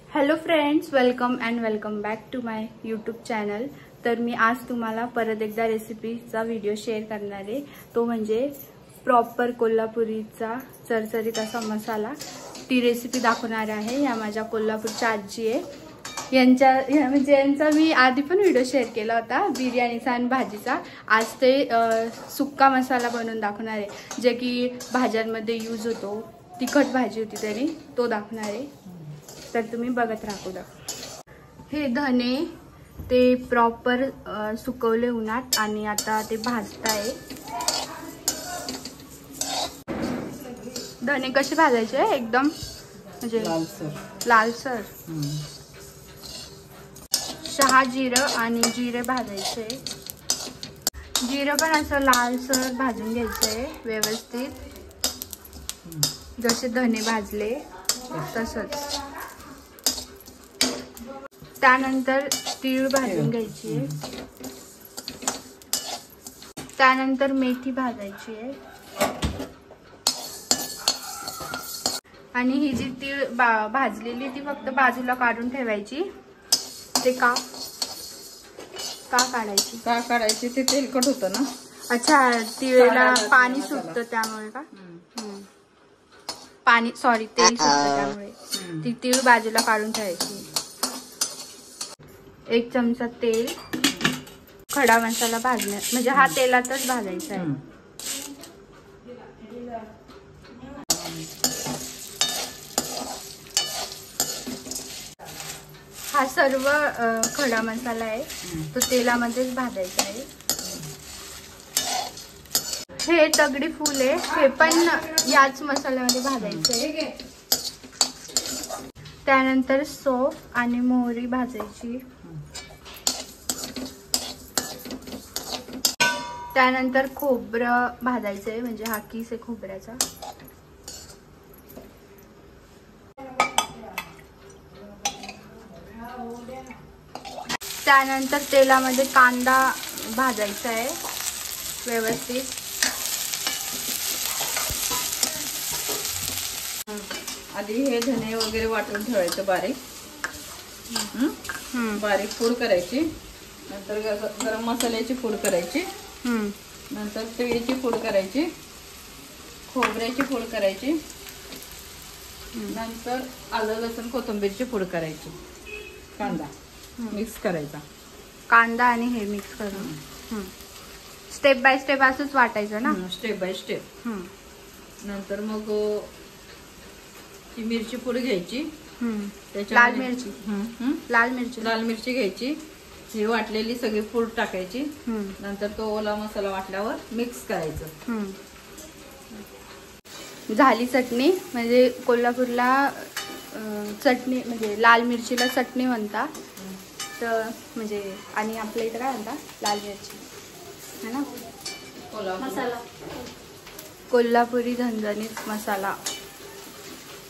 Hello friends, welcome and welcome back to my YouTube channel. तर मी आज तुम्हाला परत एकदा रेसिपीचा व्हिडिओ शेअर करणार आहे। तो म्हणजे प्रॉपर कोल्हापुरीचा चरचरीत असा मसाला। ती रेसिपी दाखवणार आहे। या माझ्या कोल्हापूरच्या आजी आहे। यांचा मी आधी पण व्हिडिओ शेअर केला होता बिर्याणीचा आणि भाजीचा। आज ते सुक्का मसाला बनवून दाखवणार आहे, जे की भाज्यांमध्ये यूज होतो। तिखट भाजी होती तरी तो दाखवणार आहे, तर तुम्ही बघत राहू द्या। हे धने ते प्रॉपर सुकवले उन्हात आणि आता ते भाजताय। धने कसे भाजायचे? एकदम म्हणजे लालसर। चहा जिरं आणि जिरे भाजायचे। जिरं पण असं लालसर भाजून घ्यायचंय व्यवस्थित, जसे धने भाजले तसंच। त्यानंतर तीळ भाजून घ्यायची, त्यानंतर मेथी भाजायची आहे। आणि ही जी तीळ भाजलेली ती फक्त बाजूला काढून ठेवायची। ते का काढायची? ते तेलकट होतं ना। अच्छा, तीळला पाणी सुटतं त्यामुळे का? पाणी सॉरी तेल सुटतं त्यामुळे ती तीळ बाजूला काढून ठेवायची। 1 चमचा तेल, खडा मसाला भाजण्या म्हणजे हा तेलातच भाजायचा आहे। हा सर्व खडा मसाला आहे तो तेलामध्येच भाजायचा आहे। हे दगडी फूल आहे, हे पण याच मसाल्यामध्ये भाजायचं आहे। त्यानंतर सौंफ आणि मोहरी भाजायची। त्यानंतर खोबरं भाजायचं आहे, म्हणजे हा किस आहे खोबऱ्याचा। त्यानंतर तेलामध्ये कांदा भाजायचा आहे व्यवस्थित। आधी हे धने वगैरे वाटून ठेवायचं बारीक, बारीक पूड करायची। नंतर गरम मसाल्याची पूड करायची, नंतर तिळीची पूड करायची, खोबऱ्याची पूड करायची, नंतर आलं लसूण कोथिंबीरची पूड करायची। कांदा मिक्स करायचा, कांदा आणि हे मिक्स करून स्टेप बाय स्टेप असंच वाटायचं ना, स्टेप बाय स्टेप। नंतर मग ती मिरची पूड घ्यायची, लाल मिरची घ्यायची। ही वाटलेली सगळी पूड टाकायची। नंतर तो ओला मसाला वाटल्यावर मिक्स करायचं। झाली चटणी। म्हणजे कोल्हापूरला चटणी म्हणजे लाल मिरचीला चटणी म्हणतात, तर म्हणजे आणि आपल्या इथं काय म्हणतात? लाल मिरची है ना, मसाला कोल्हापुरी झणझणीत मसाला।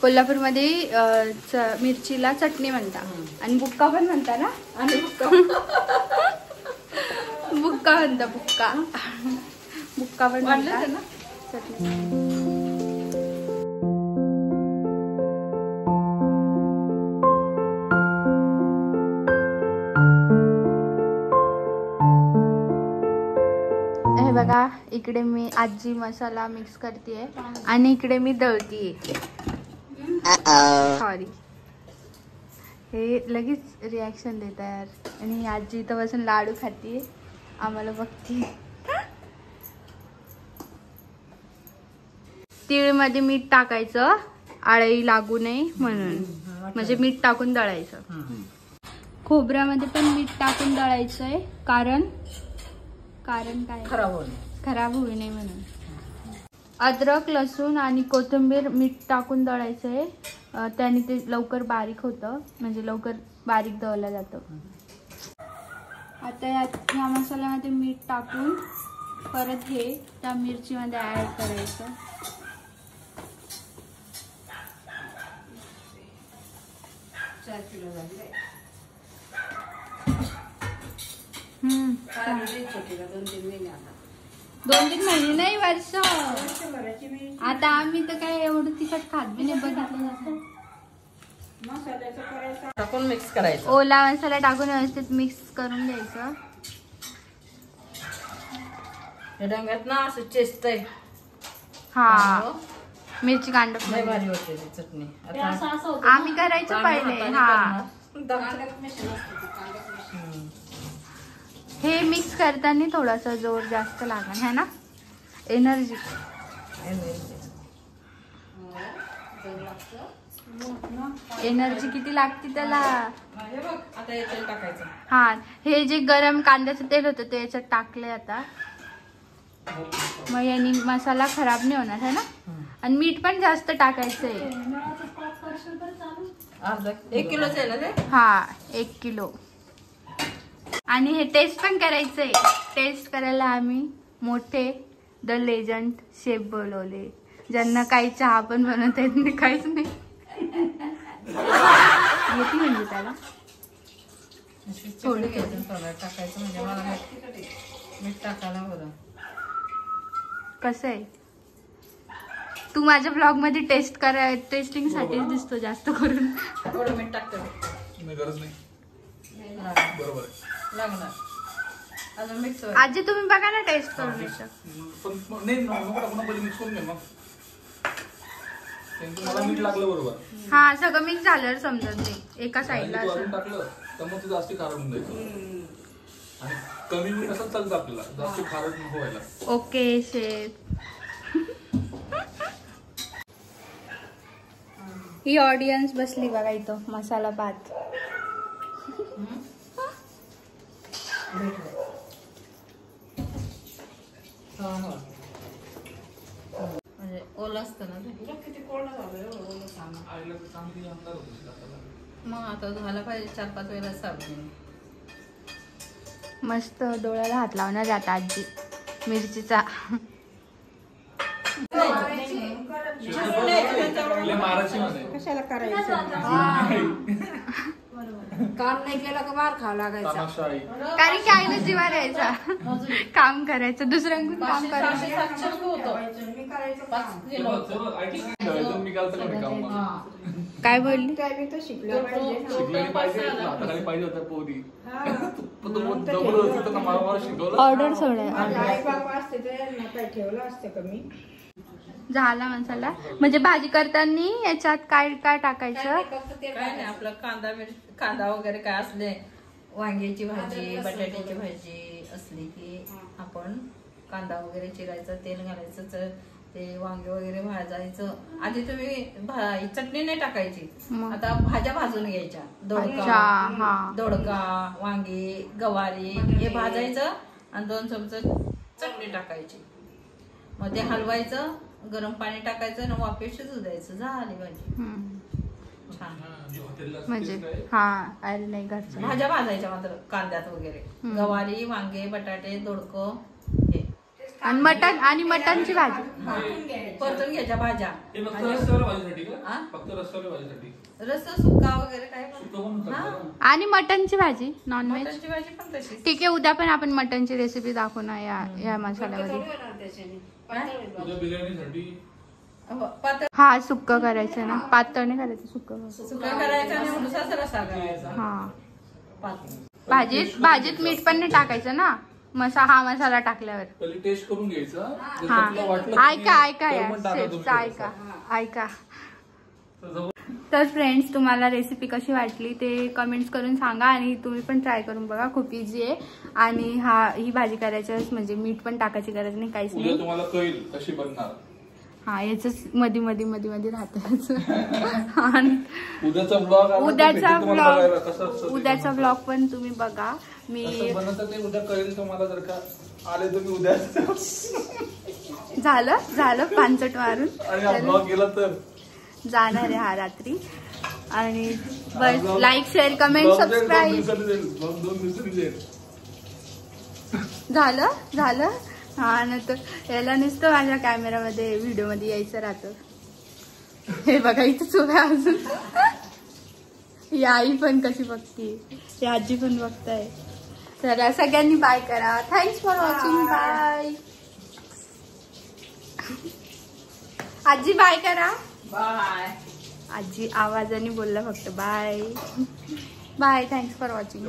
कोल्हापूरमध्ये मिरचीला चटणी म्हणतात आणि बुक्का पण म्हणता ना। आणि बुक्का म्हणता, बुक्का पण म्हणतात ना चटणी। हे बघा, इकडे मी आजी मसाला मिक्स करते आणि इकडे मी दळतीये। सॉरी, हे लगेच रिॲक्शन देत यार। आणि आजी इथं बसून लाडू खातीये, आम्हाला बघती। तीळमध्ये मीठ टाकायचं, आळी लागू नये म्हणून, म्हणजे मीठ टाकून दळायचं। खोबऱ्यामध्ये पण मीठ टाकून दळायचंय, कारण काय? खराब होऊ नये म्हणून। अद्रक, लसूण आणि कोथिंबीर मीठ टाकून दळायचंय, त्याने ते लवकर बारीक होतं, म्हणजे लवकर बारीक दळलं जातं। आता या मसाल्यामध्ये मीठ टाकून परत हे त्या मिरचीमध्ये ऍड करायचं। दोन तीन महिने नाही, वर्ष। आता आम्ही तर काय एवढं तिखट खात बी नाही, बघितलं जातं। टाकून मिक्स करायचं. ओला मसाला टाकून व्यवस्थित मिक्स करून घ्यायचं. हे डंग्यात ना असं चेचतंय. हा मिरची कांड लय भारी होते ती चटणी. आम्ही करायचो पहिले. हा हे मिक्स करताना थोडासा जोर जास्त लागणार है ना. एनर्जी किती लागते त्याला. आता याच्यात टाकायचं. हा हे जे गरम कांद्याचं तेल होतं ते याच्यात टाकलंय आता. मग यानी मसाला खराब नाही होणार है ना. आणि मीठ पण जास्त टाकायचंय. 1 किलोच आहे ना ते. हा 1 किलो. आणि हे टेस्ट पण करायचंय. टेस्ट करायला आम्ही मोठे द लेजंड शेफ बोलवले, ज्यांना काही चहा पण बनवता येत नाही, काहीच नाही येते म्हणजे त्याला थोडं घ्यायचं टाकायचं म्हणजे मला मीठ टाकायला बरं. कसं आहे तू माझ्या ब्लॉग मध्ये टेस्टिंग साठीच दिसतो जास्त करून. थोडं मीठ टाकतो. गरज नाही. बरोबर लागणार अजून मिक्स. आजी तुम्ही बघा ना टेस्ट करून येतं. नाही नको टाकू ना, पहिले मिक्स करून घे मग. मला मीठ लागलं बरोबर. हा सगळं मिक्स झाल्यावर समजून ते एका साईडला असं टाकलं तर मग ते जास्त खारट होऊन जायचं. आणि कमी मीठ असं चालतं आपल्याला, जास्त खारट नको व्हायला. Okay chef. ही ऑडियन्स बसली बघा इथं मसाला भात. म्हणजे ओलं असतं ना ते. किती कोरडं झालं ओलं सामान. मग आता धुवायला पाहिजे 4-5 वेळा साबण. मस्त डोळ्याला हात लावणार जाता आजी मिरचीचा. कशाला करायचं. काम नाही केलं का मार खावं लागायचा. कारण की आईला जीवा राहायचा काम करायचं दुसऱ्यांकडून काम करायचं. काय बोलली ऑर्डर सोडा झाला मसाला. म्हणजे भाजी करताना याच्यात काय काय टाकायचं. काय नाही आपलं कांदा वगैरे काय असले, वांग्याची भाजी बटाट्याची भाजी असली की आपण कांदा वगैरे चिरायचं, तेल घालायचं, ते वांगे वगैरे भाजायचं. आधी तुम्ही चटणी नाही टाकायची. आता भाज्या भाजून घ्यायच्या. दोडका वांगी गवारी हे भाजायचं आणि 2 चमचे चटणी टाकायची. मग ते हलवायचं, गरम पाणी टाकायचं आणि वाफे शिजू द्यायचं. झाली भाजी छान. म्हणजे हा अरे नाही घरचं. भाज्या भाजायच्या मात्र कांद्यात वगैरे. गवारी वांगे बटाटे दोडकं हे आणि मटणची भाजी परतून घ्यायच्या भाज्या. फक्त रस्त्यावर रस्सा सुक्का वगैरे काय आणि मटणची भाजी नॉनव्हेज. मटणची भाजी पण तशी. ठीक आहे उद्या पण आपण मटणची रेसिपी दाखवू ना या मसाल्यामध्ये. हा सुक्क करायचं ना, पातळ नाही करायचं. सुक्क करायचं आणि उडसाचा रस्सा करायचा. हा भाजीत मीठ पण नाही टाकायचं ना. हा मसाला टाकल्यावर पहिले टेस्ट करून घ्यायचा. ऐका तर फ्रेंड्स तुम्हाला रेसिपी कशी वाटली ते कमेंट्स करून सांगा. आणि तुम्ही पण ट्राय करून बघा, खूप इझी आहे. आणि ही भाजी करायची म्हणजे मीठ पण टाकायची गरज नाही, काहीच नाही. तुम्हाला कळेल कशी बनणार. हा याच मध्ये राहत. उद्याचा ब्लॉग पण तुम्ही बघा. मी उद्या कळेल तुम्हाला. जर का आले तुम्ही उद्या झालं 5 मारून गेला तर जाणार आहे हा रात्री. आणि बस लाईक शेअर कमेंट सबस्क्राईब झालं. हा नंतर याला नुसतं माझ्या कॅमेरामध्ये व्हिडिओ मध्ये यायचं राहतं. हे बघा इथंच उभ्या अजून. ही आई पण कशी बघते, ही आजी पण बघताय. तर सगळ्यांनी बाय करा. Thanks for watching. बाय आजी बाय करा. बाय. आजी आवाजाने बोलला फक्त bye bye. Thanks for watching.